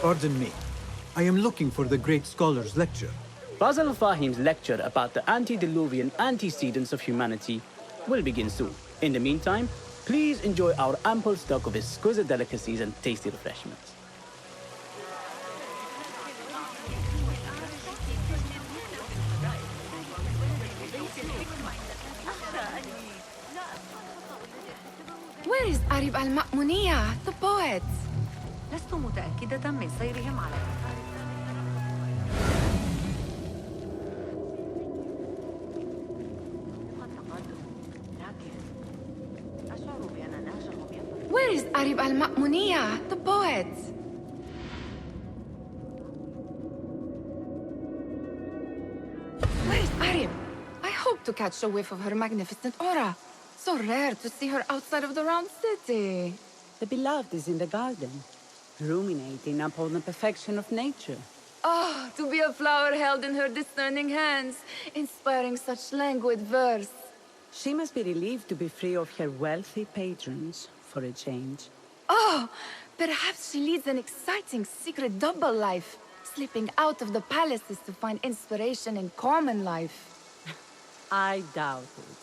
Pardon me. I am looking for the great scholar's lecture. Basil Fahim's lecture about the antediluvian antecedents of humanity will begin soon. In the meantime, please enjoy our ample stock of exquisite delicacies and tasty refreshments. Where is Arib al-Ma'muniyah, the poet? لست متأكدة من سيرهم على Where is Arib al-Ma'muniyah, the poet? Where is Arib? I hope to catch a whiff of her magnificent aura. So rare to see her outside of the round city. The beloved is in the garden, ruminating upon the perfection of nature. Ah, to be a flower held in her discerning hands, inspiring such languid verse. She must be relieved to be free of her wealthy patrons, for a change. Oh, perhaps she leads an exciting secret double life, slipping out of the palaces to find inspiration in common life. I doubt it.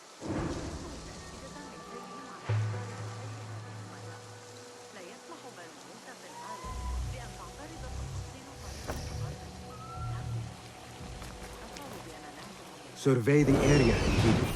Survey the area, Enkidu.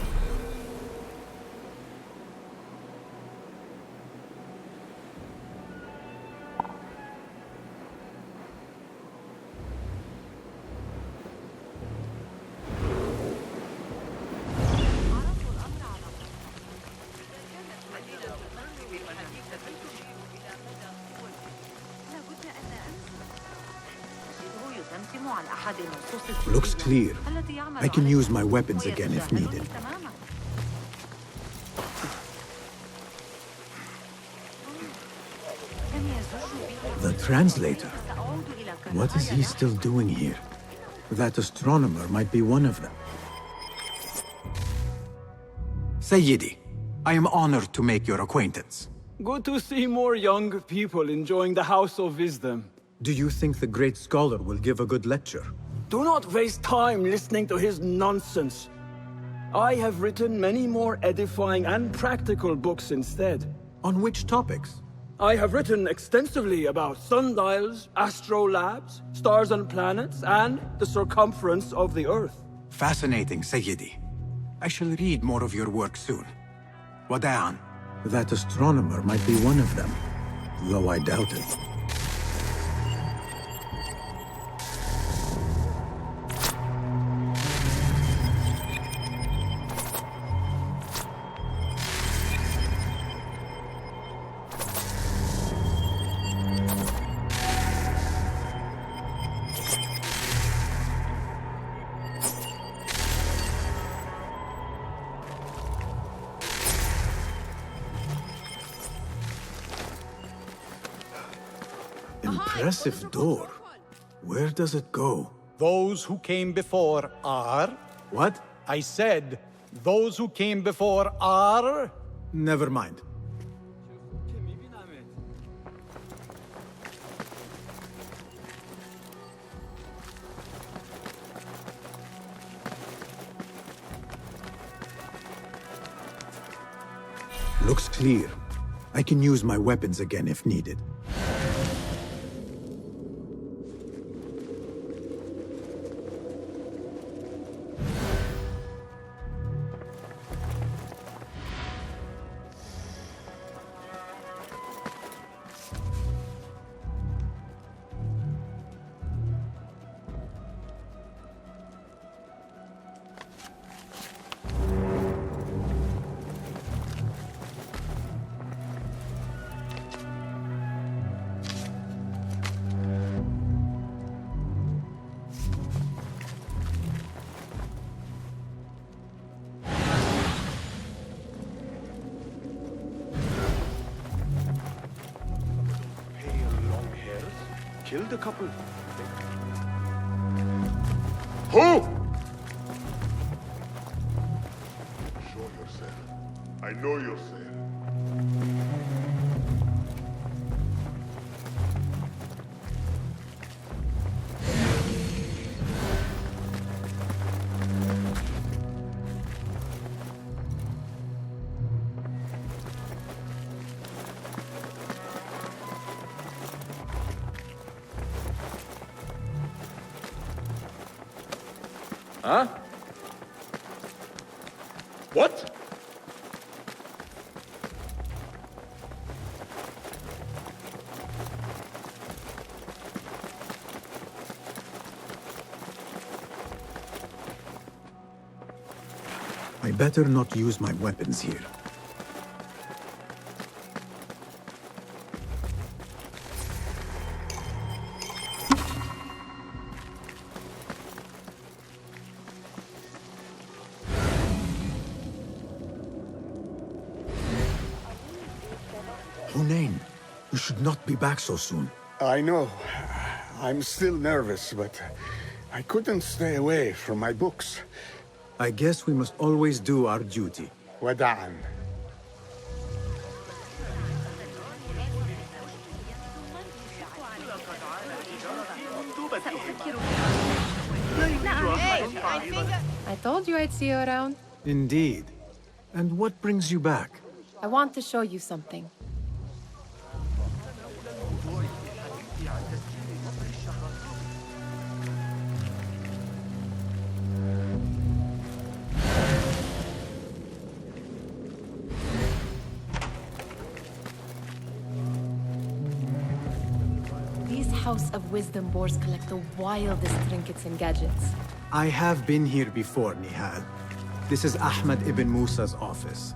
Looks clear. I can use my weapons again if needed. The translator? What is he still doing here? That astronomer might be one of them. Sayyidi, I am honored to make your acquaintance. Good to see more young people enjoying the House of Wisdom. Do you think the great scholar will give a good lecture? Do not waste time listening to his nonsense. I have written many more edifying and practical books instead. On which topics? I have written extensively about sundials, astrolabes, stars and planets, and the circumference of the Earth. Fascinating, Sayyidi. I shall read more of your work soon. Wada'an. That astronomer might be one of them, though I doubt it. Impressive door. Where does it go? Those who came before are... What? I said, those who came before are... Never mind. Looks clear. I can use my weapons again if needed. Killed a couple. Who? Show yourself. I know yourself. Huh? What? I better not use my weapons here. Hunain, you should not be back so soon. I know. I'm still nervous, but I couldn't stay away from my books. I guess we must always do our duty. وداعا. I told you I'd see you around. Indeed. And what brings you back? I want to show you something. These House of Wisdom boars collect the wildest trinkets and gadgets. I have been here before, Nihal. This is Ahmed ibn Musa's office.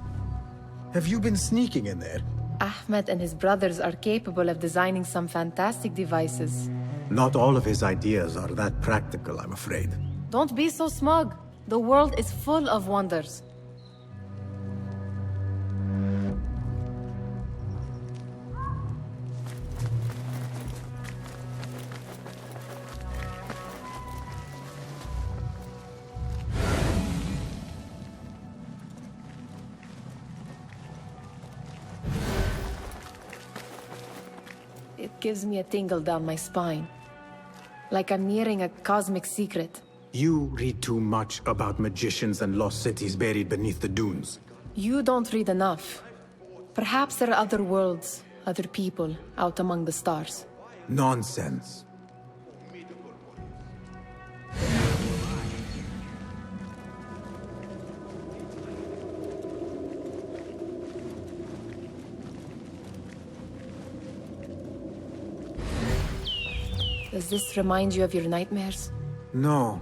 Have you been sneaking in there? Ahmed and his brothers are capable of designing some fantastic devices. Not all of his ideas are that practical, I'm afraid. Don't be so smug. The world is full of wonders. It gives me a tingle down my spine. Like I'm nearing a cosmic secret. You read too much about magicians and lost cities buried beneath the dunes. You don't read enough. Perhaps there are other worlds, other people, out among the stars. Nonsense. Does this remind you of your nightmares? No.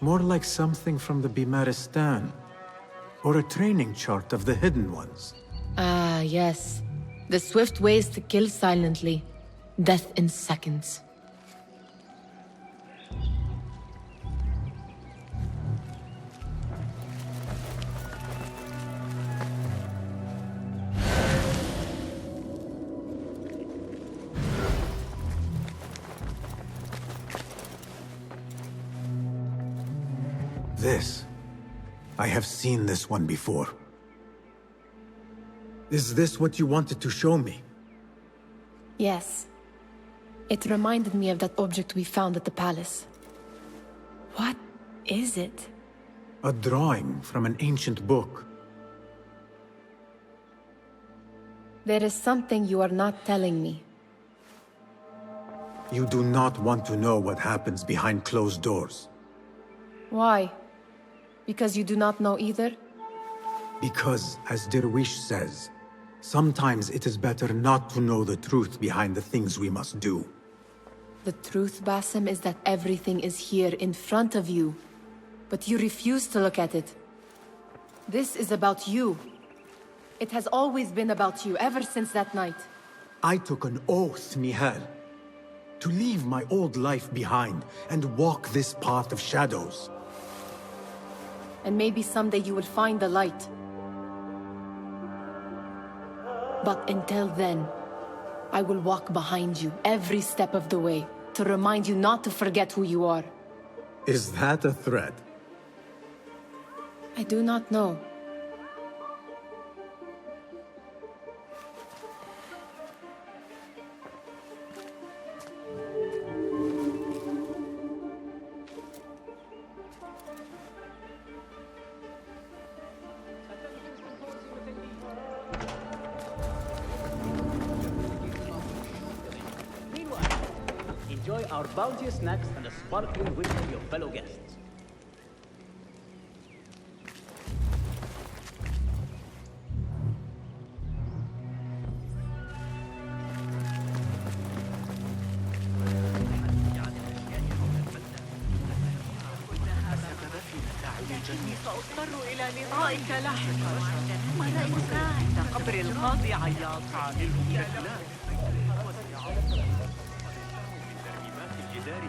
More like something from the Bimaristan. Or a training chart of the Hidden Ones. Ah, yes. The swift ways to kill silently. Death in seconds. This. I have seen this one before. Is this what you wanted to show me? Yes. It reminded me of that object we found at the palace. What is it? A drawing from an ancient book. There is something you are not telling me. You do not want to know what happens behind closed doors. Why? Because you do not know either? Because, as Derwish says, sometimes it is better not to know the truth behind the things we must do. The truth, Basim, is that everything is here in front of you. But you refuse to look at it. This is about you. It has always been about you, ever since that night. I took an oath, Nihal, to leave my old life behind and walk this path of shadows. And maybe someday you will find the light. But until then, I will walk behind you every step of the way to remind you not to forget who you are. Is that a threat? I do not know. Enjoy our bounteous snacks and the sparkling wisdom of your fellow guests. سأضطر إلى لقائك لاحقا. ما رأيك عند قبر القاضي عياط؟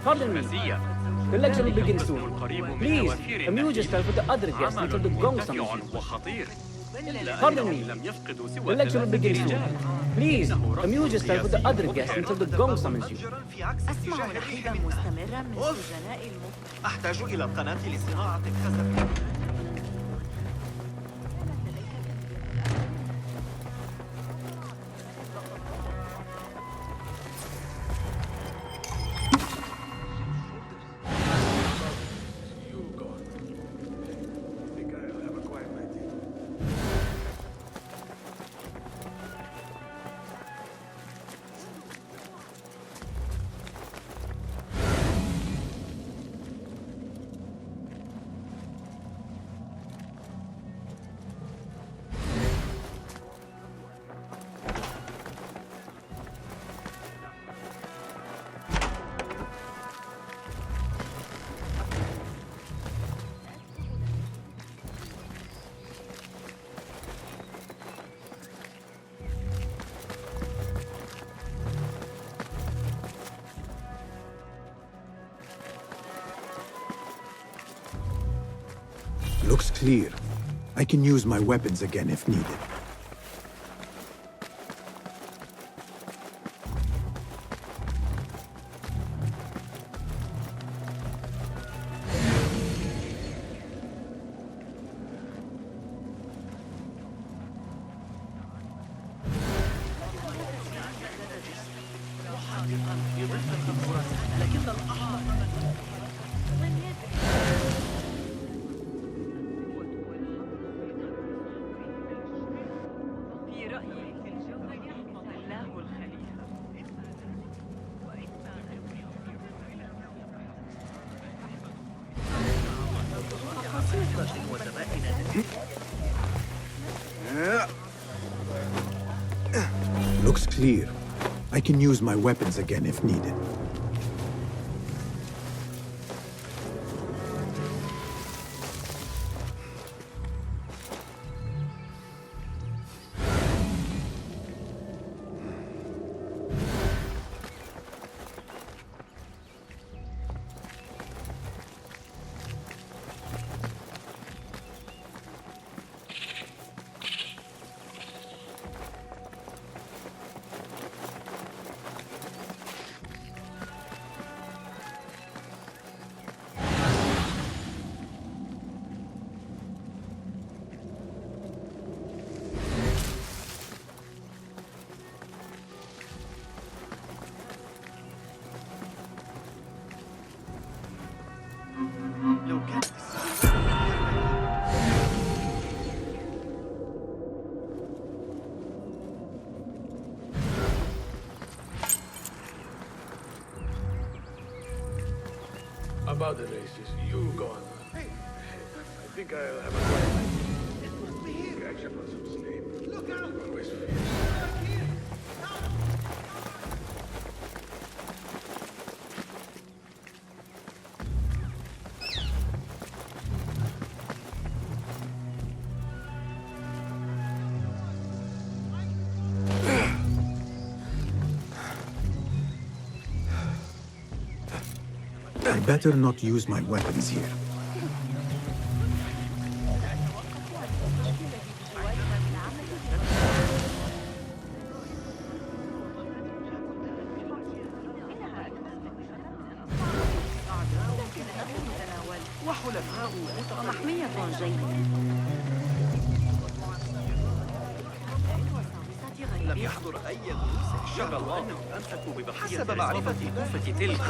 Pardon me. The lecture will begin soon. Please, amuse yourself with the other guests until the gong summons you. Pardon me. The lecture will begin soon. Please, amuse yourself with the other guests until the gong summons you. أسمع نحيبا مستمرا من سجناء المطلق. أحتاج إلى القناة لصناعة الخزف. Looks clear. I can use my weapons again if needed. Looks clear. I can use my weapons again if needed. About the races, you go on. I think I'll have a quiet night. Catch up on some sleep. Look out! Always fear. I better not use my weapons here. ومحمية جيدة. لم يحضر أي دروس. شعر الله أنهم أمسكوا ببقية حسب معرفة الكوفة تلك.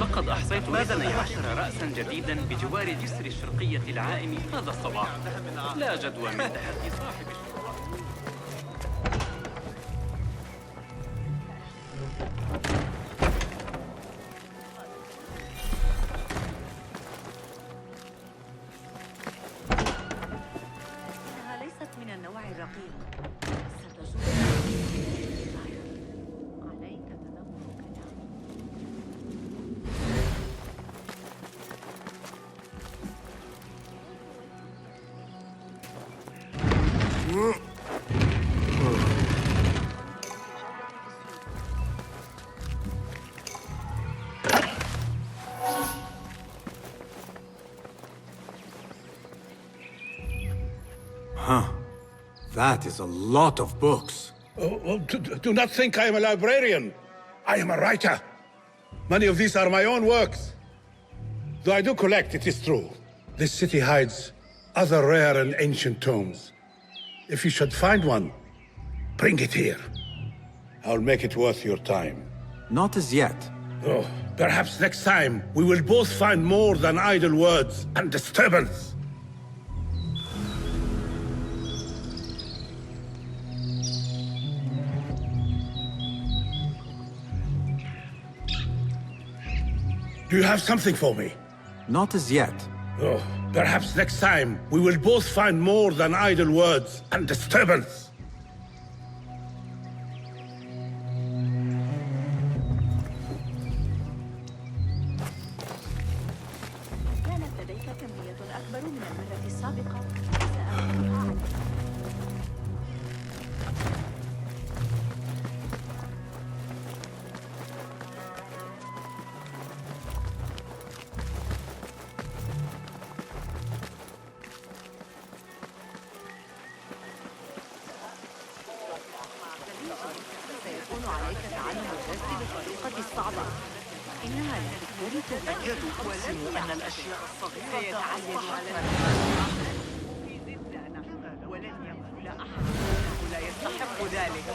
لقد أحصيت 12 رأسا جديدا بجوار جسر الشرقية العائم هذا الصباح. لا جدوى من تحدي صاحب الشرطة. إنها ليست من النوع الرقيق. That is a lot of books. Do not think I am a librarian. I am a writer. Many of these are my own works. Though I do collect, it is true. This city hides other rare and ancient tomes. If you should find one, bring it here. I'll make it worth your time. Not as yet. Oh, perhaps next time we will both find more than idle words and disturbance. Do you have something for me? Not as yet. Oh, perhaps next time we will both find more than idle words and disturbance. كانت لديك كمية أكبر من المرة السابقة. سأخذها عنك. سيكون عليك تعلم الدرس بالطريقة الصعبة. إنها لا تكون أكاد أجزم أن الأشياء الصغيرة أصبحت ولن يقول أحد أنه لا يستحق ذلك.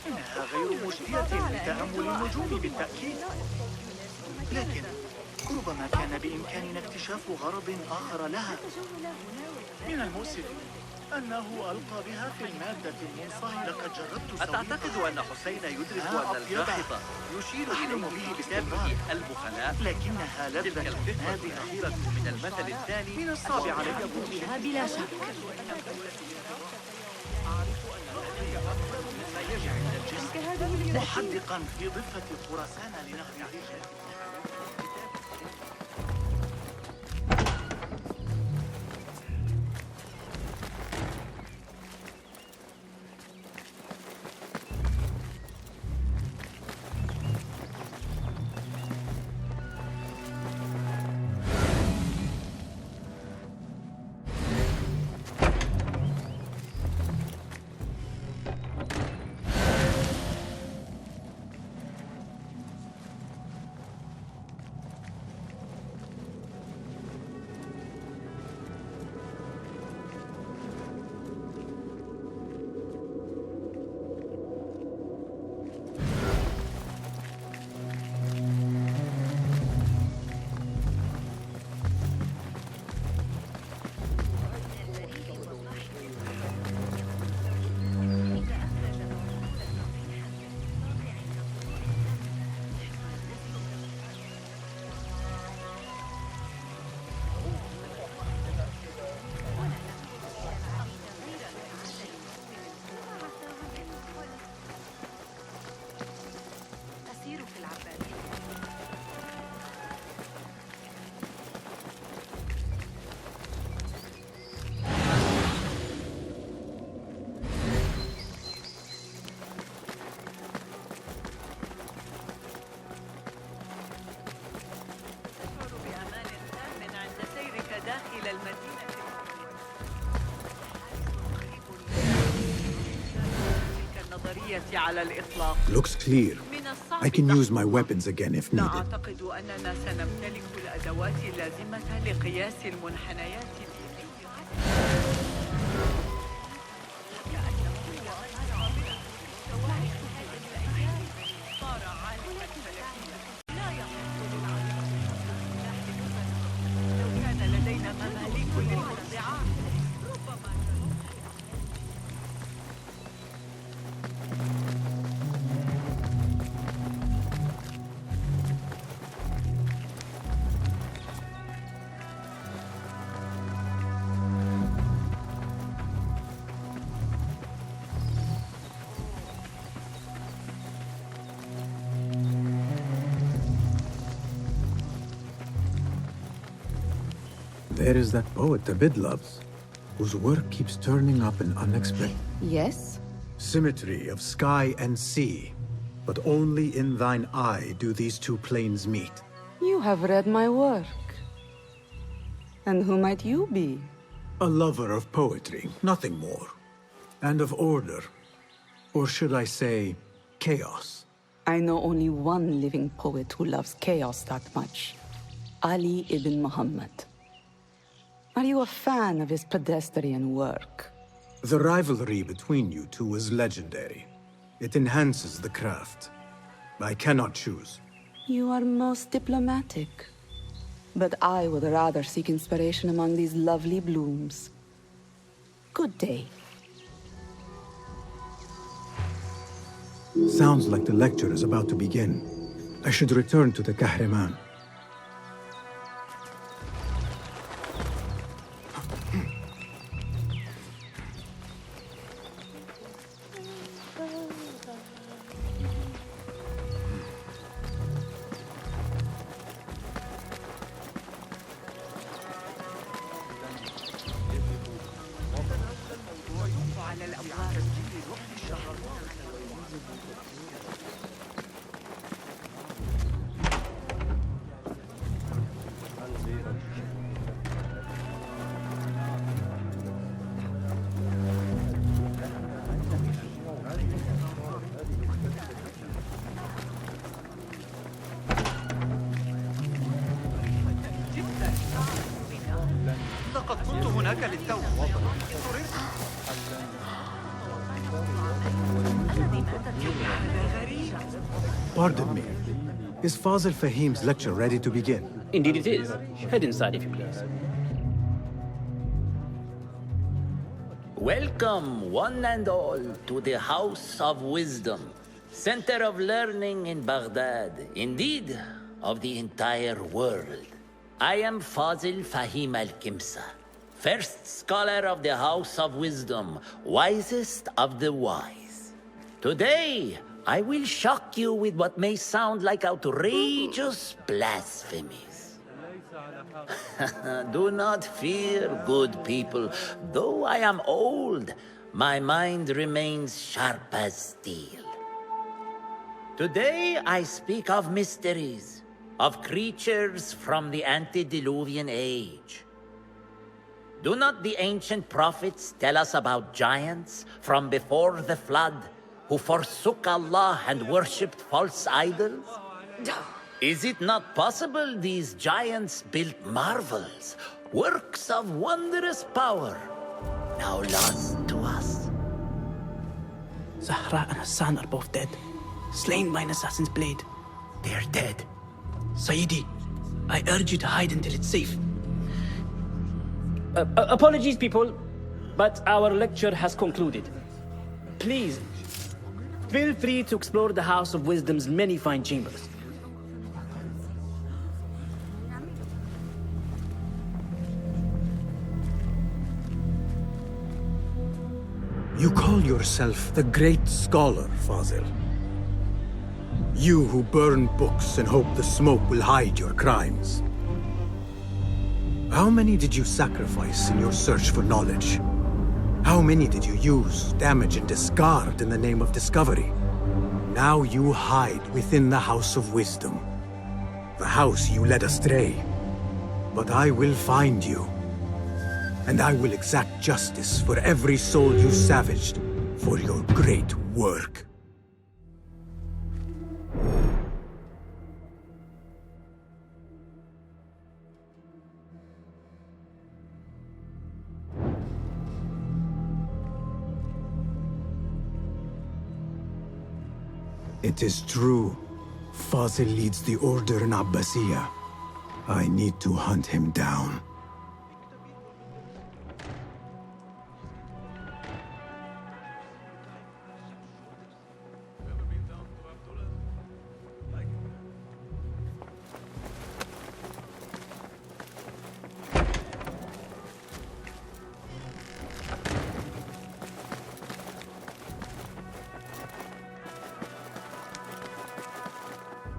إنها غير مجدية لتأمل النجوم بالتأكيد، لكن ربما كان بإمكاننا اكتشاف غرض آخر لها. من المؤسف أنه ألقى بها في المادة المنصهرة. لقد جربت أتعتقد أن حسين يدرك أن الجاحظ يشير إليه في كتابه البخلاء؟ لكنها تلك لذة الفكرة الأخيرة من المثل الثاني من الصعب علي بها بلا شك. محدقا في ضفة خراسان لنغم عيشه. داخل المدينة. تلك النظرية على الإطلاق. Looks clear. I can use my weapons again if لا needed. أعتقد أننا سنمتلك الأدوات اللازمة لقياس المنحنيات الفيزيائية. There is that poet Abid loves, whose work keeps turning up in unexpected. Yes? Symmetry of sky and sea, but only in thine eye do these two planes meet. You have read my work. And who might you be? A lover of poetry, nothing more. And of order. Or should I say, chaos. I know only one living poet who loves chaos that much. Ali ibn Muhammad. Are you a fan of his pedestrian work? The rivalry between you two is legendary. It enhances the craft. I cannot choose. You are most diplomatic. But I would rather seek inspiration among these lovely blooms. Good day. Sounds like the lecture is about to begin. I should return to the Kahraman. لقد كنت هناك للتو. Pardon me. Is Fazil Fahim's lecture ready to begin? Indeed it is. Head inside if you please. Welcome, one and all, to the House of Wisdom, center of learning in Baghdad, indeed, of the entire world. I am Fazil Fahim al-Kimsa, first scholar of the House of Wisdom, wisest of the wise. Today, I will shock you with what may sound like outrageous blasphemies. Do not fear, good people. Though I am old, my mind remains sharp as steel. Today I speak of mysteries, of creatures from the antediluvian age. Do not the ancient prophets tell us about giants from before the flood who forsook Allah and worshipped false idols? Is it not possible these giants built marvels, works of wondrous power, now lost to us? Zahra and Hassan are both dead, slain by an assassin's blade. They're dead. Sayyidi, I urge you to hide until it's safe. Apologies, people, but our lecture has concluded. Please, feel free to explore the House of Wisdom's many fine chambers. You call yourself the great scholar, Fazil. You who burn books and hope the smoke will hide your crimes. How many did you sacrifice in your search for knowledge? How many did you use, damage, and discard in the name of discovery? Now you hide within the House of Wisdom. The house you led astray. But I will find you. And I will exact justice for every soul you savaged for your great work. It is true. Fazil leads the order in Abbasiyah. I need to hunt him down.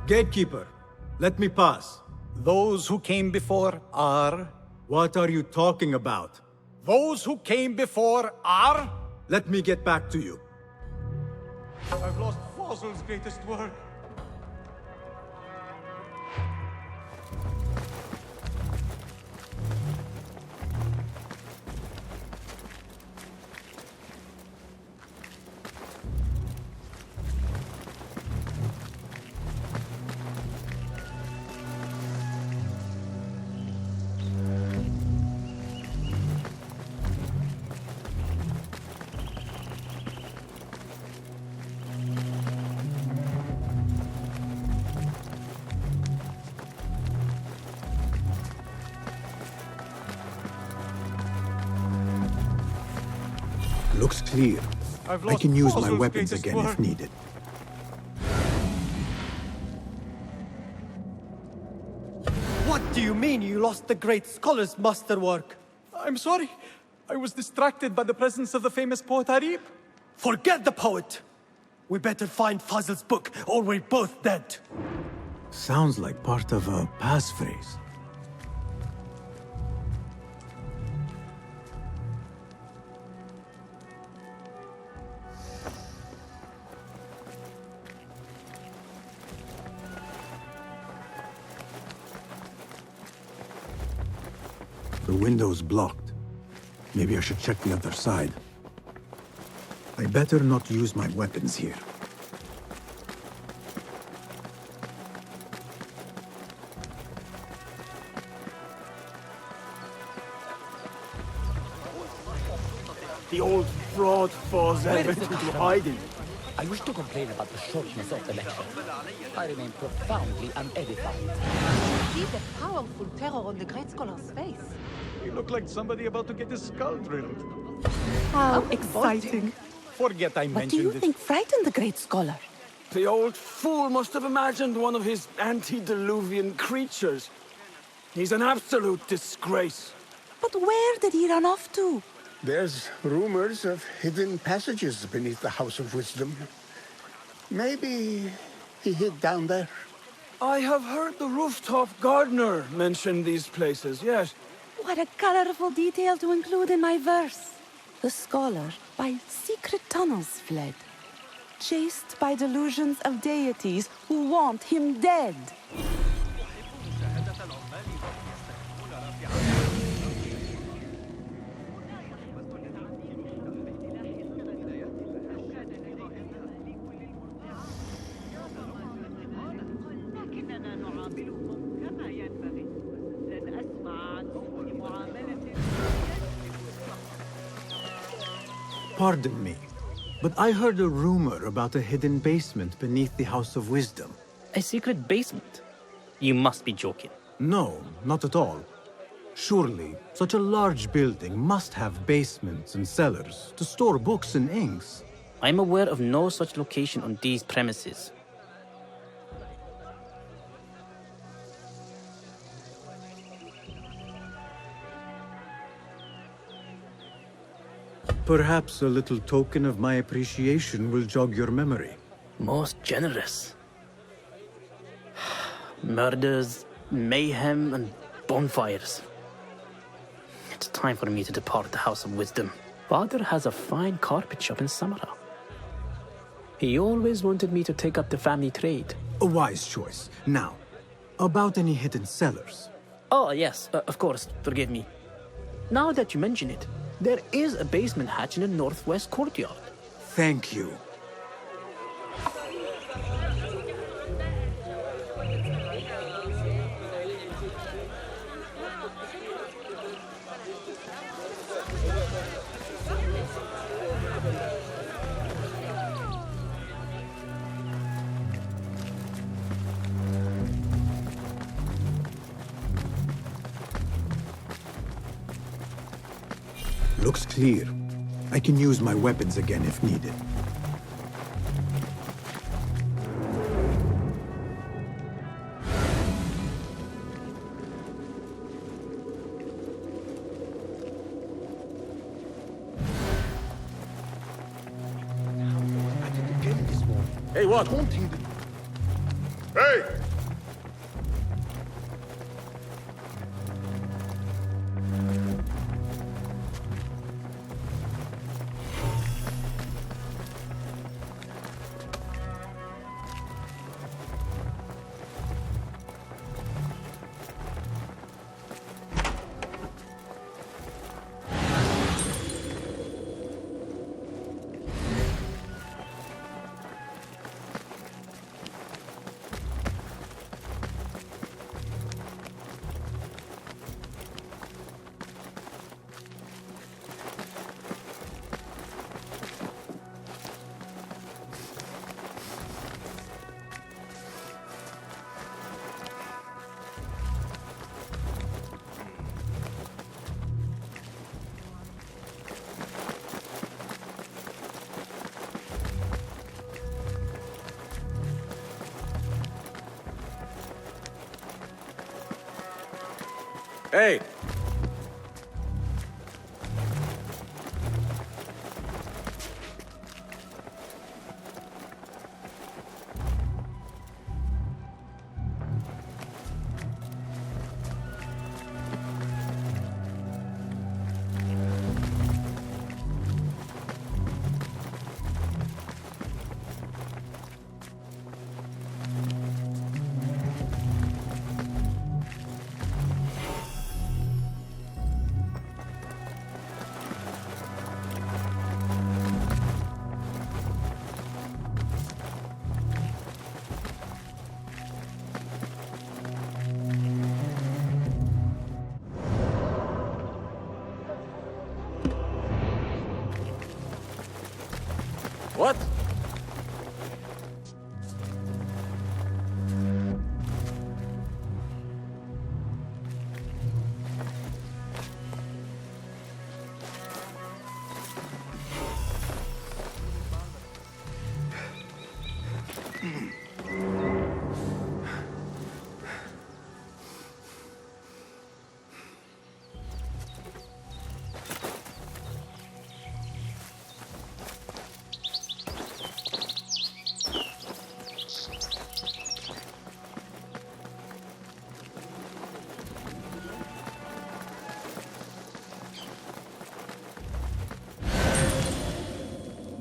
Gatekeeper, let me pass. Those who came before are... What are you talking about? Those who came before are... Let me get back to you. I've lost Fazil's greatest work. Looks clear. I can use my weapons again if needed. What do you mean you lost the great scholar's masterwork? I'm sorry. I was distracted by the presence of the famous poet Harib. Forget the poet! We better find Fazl's book, or we're both dead. Sounds like part of a passphrase. The window's blocked. Maybe I should check the other side. I better not use my weapons here. The old fraud falls out into hiding. I wish to complain about the shortness of the lecture. I remain profoundly unedified. See the powerful terror on the great scholar's face. You look like somebody about to get his skull drilled. How exciting. Forget I What do mentioned you it. think frightened the great scholar? The old fool must have imagined one of his antediluvian creatures. He's an absolute disgrace. But where did he run off to? There's rumors of hidden passages beneath the House of Wisdom. Maybe he hid down there. I have heard the rooftop gardener mention these places, yes. What a colorful detail to include in my verse. The scholar by secret tunnels fled, chased by delusions of deities who want him dead. Pardon me, but I heard a rumor about a hidden basement beneath the House of Wisdom. A secret basement? You must be joking. No, not at all. Surely, such a large building must have basements and cellars to store books and inks. I'm aware of no such location on these premises. Perhaps a little token of my appreciation will jog your memory. Most generous. Murders, mayhem, and bonfires. It's time for me to depart the House of Wisdom. Father has a fine carpet shop in Samara. He always wanted me to take up the family trade. A wise choice. Now, about any hidden cellars. Oh, yes, of course, forgive me. Now that you mention it, there is a basement hatch in the northwest courtyard. Thank you. Looks clear. I can use my weapons again if needed. Hey, what? Hey! Hey! What?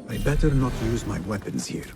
I better not use my weapons here.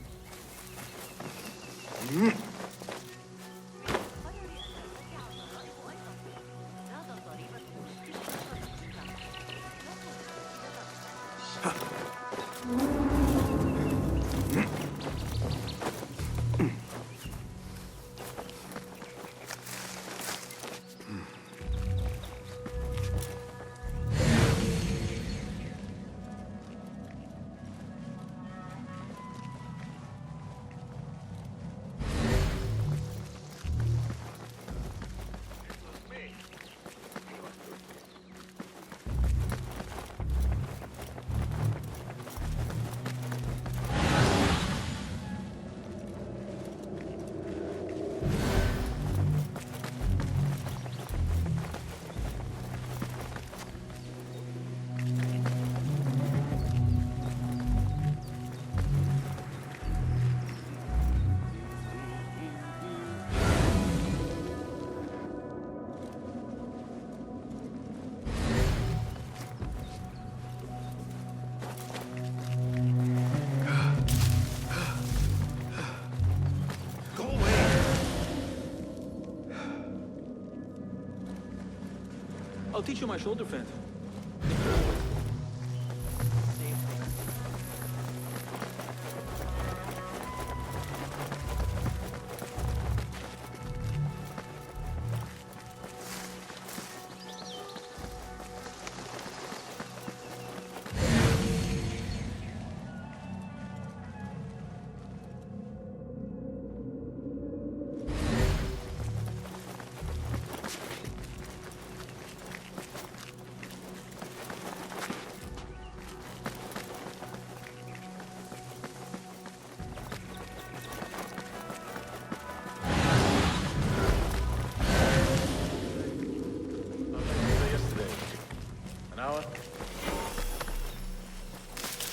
I'll teach you my shoulder feint.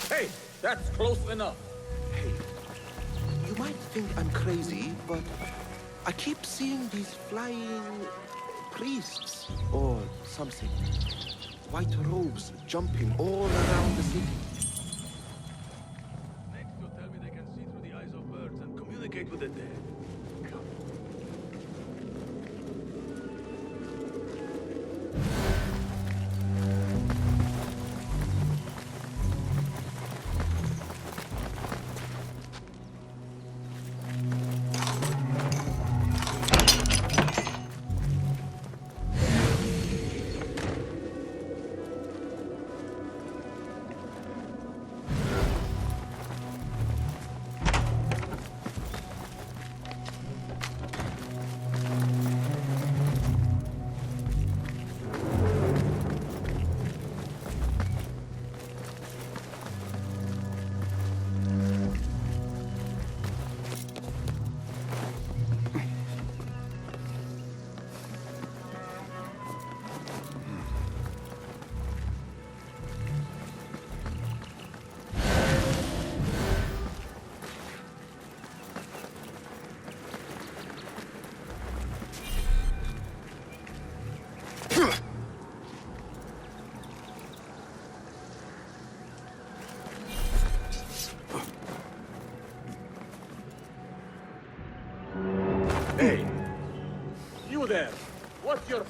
Hey, that's close enough. Hey, you might think I'm crazy, but I keep seeing these flying priests or something. White robes jumping all around the city. Next, you'll tell me they can see through the eyes of birds and communicate with the dead.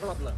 problem.